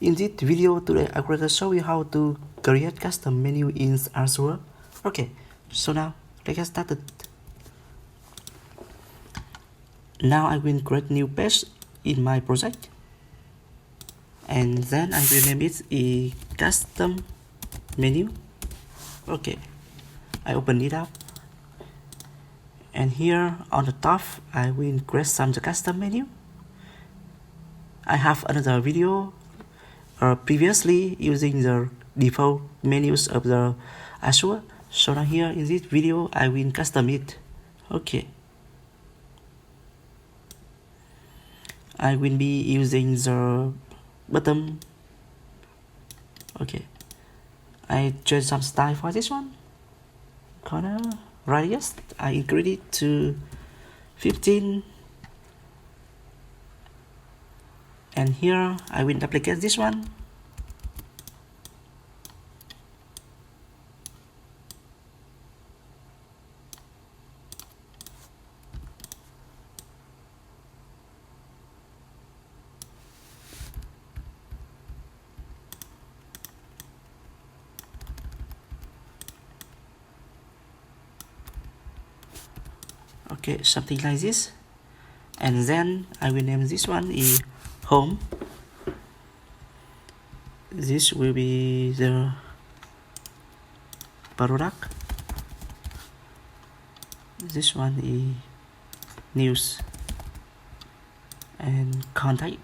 In this video today, I'm going to show you how to create custom menu in Axure. Okay, so now let's get started. Now I will create new page in my project, and then I will name it a custom menu. Okay, I open it up, and here on the top I will create some custom menu. I have another video previously using the default menus of the Axure. So now here in this video I will custom it. Okay, I will be using the bottom. Okay, I change some style for this one. Corner radius I increase it to 15, and here I will duplicate this one. Okay, something like this, and then I will name this one is home. This will be the product. This one is news and contact.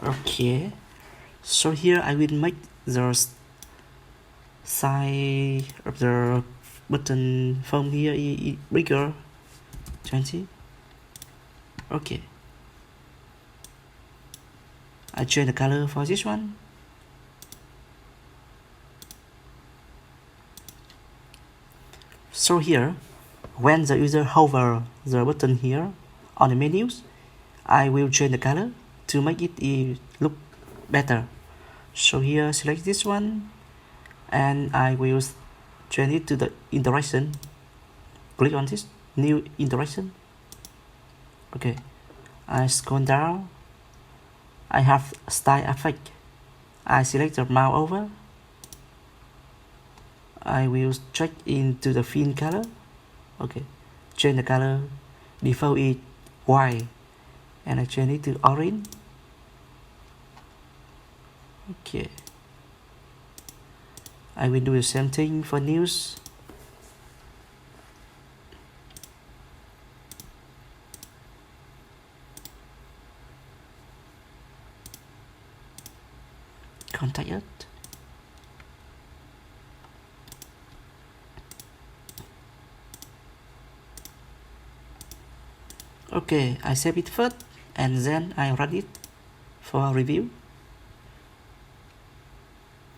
Okay, so here I will make the size of the button from here is bigger, 20. Okay, I change the color for this one. So here, when the user hover the button here on the menus, I will change the color to make it look better. So here, select this one, and I will change it to the interaction. Click on this new interaction. Okay, I scroll down. I have style effect. I select the mouse over. I will check into the fill color. Okay, change the color. Default is white, and I change it to orange. Okay, I will do the same thing for news. Contact it. Okay, I save it first, and then I run it for review.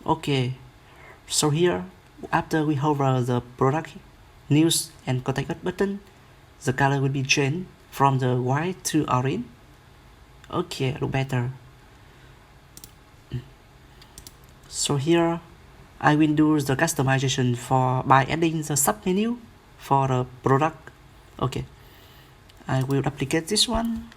Okay, so here, after we hover the product, news, and contact button, the color will be changed from the white to orange. Okay, look better. So here, I will do the customization by adding the sub menu for the product. Okay, I will replicate this one.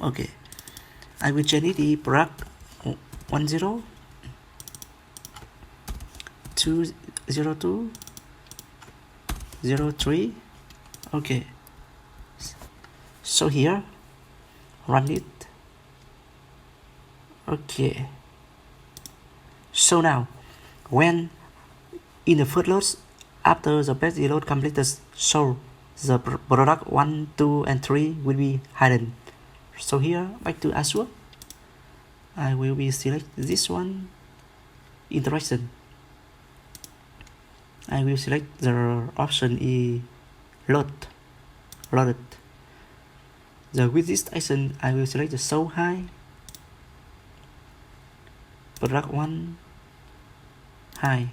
Okay, I will change it to product 10, 202, 03. Okay, so here, run it. Okay, so now, when in the first load, after the page load completed, so the product 1, 2, and 3 will be hidden. So here, back to Axure, I will be select this one, interaction. I will select the option is loaded. With this action, I will select the show high, product 1 high.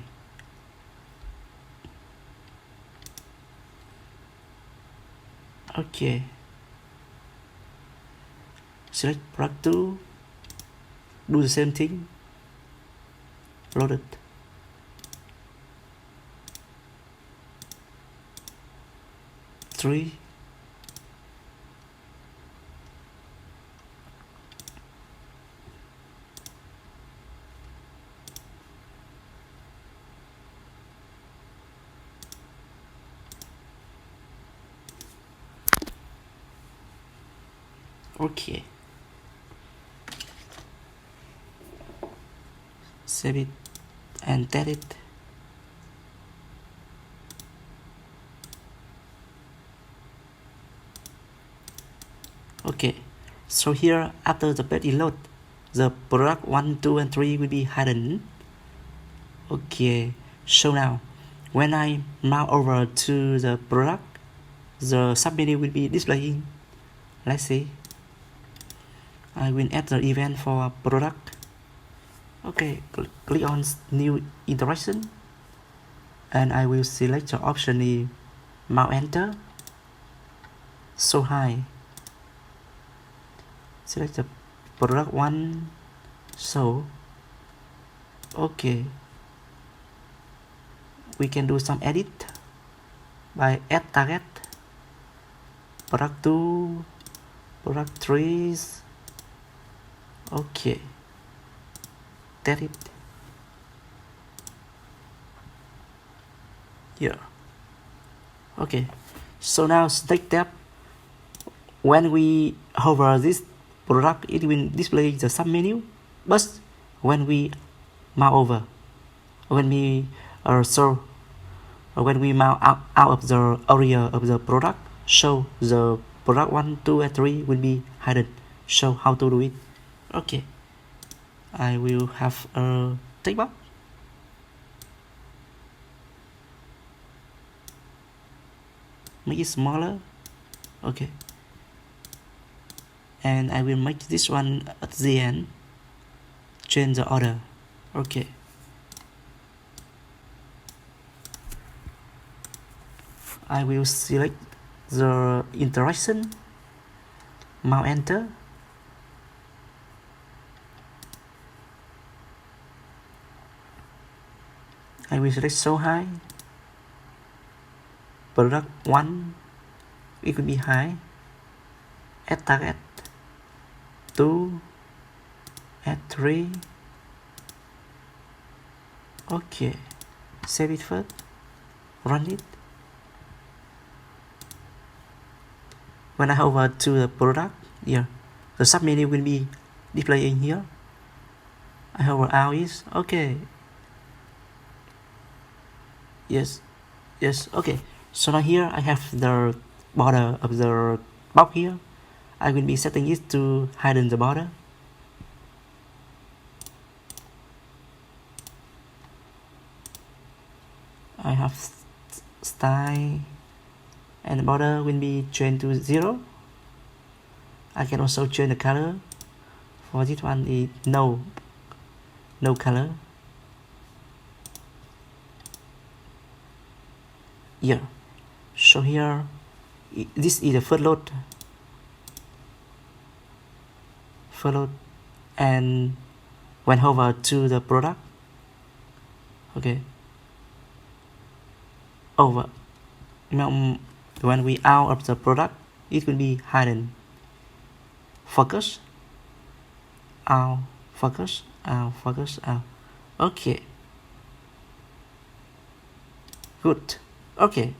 Okay, select product 2, do the same thing, loaded. 3. Okay. Save it and test it. Okay, so here after the page is load, the product 1, 2 and 3 will be hidden. Okay, so now when I mouse over to the product, the submenu will be displaying. Let's see. I will add the event for product. Okay, click on new interaction and I will select the option mouse enter, so high. Select the product 1, so okay, we can do some edit by add target, product 2, product 3. Okay, test it here. Okay, so now next step, when we hover this product, it will display the submenu, but when we mouse over, when we when we mouse out of the area of the product, so the product 1, 2 and 3 will be hidden. So how to do it? Okay, I will have a text box. Make it smaller. Okay, and I will make this one at the end, change the order. Okay, I will select the interaction, mouse enter, I will select so high, product 1, it could be high, add target, 2, add 3, okay, save it first, run it. When I hover to the product, here, the submenu will be displaying here. I hover out is, okay. Yes, okay. So now here I have the border of the box here. I will be setting it to hidden the border. I have style and the border will be changed to 0. I can also change the color. For this one is no color. Yeah, so here this is the first load, and when hover to the product, okay, over when we out of the product, it will be hidden. Focus out, focus out, focus out. Okay, good. Okay,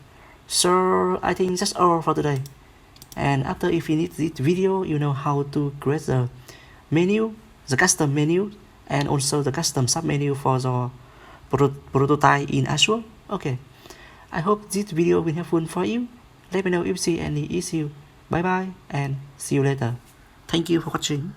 so I think that's all for today. And after you finish this video, you know how to create the menu, the custom menu, and also the custom submenu for the prototype in Axure. Okay, I hope this video will be helpful for you. Let me know if you see any issue. Bye bye and see you later. Thank you for watching.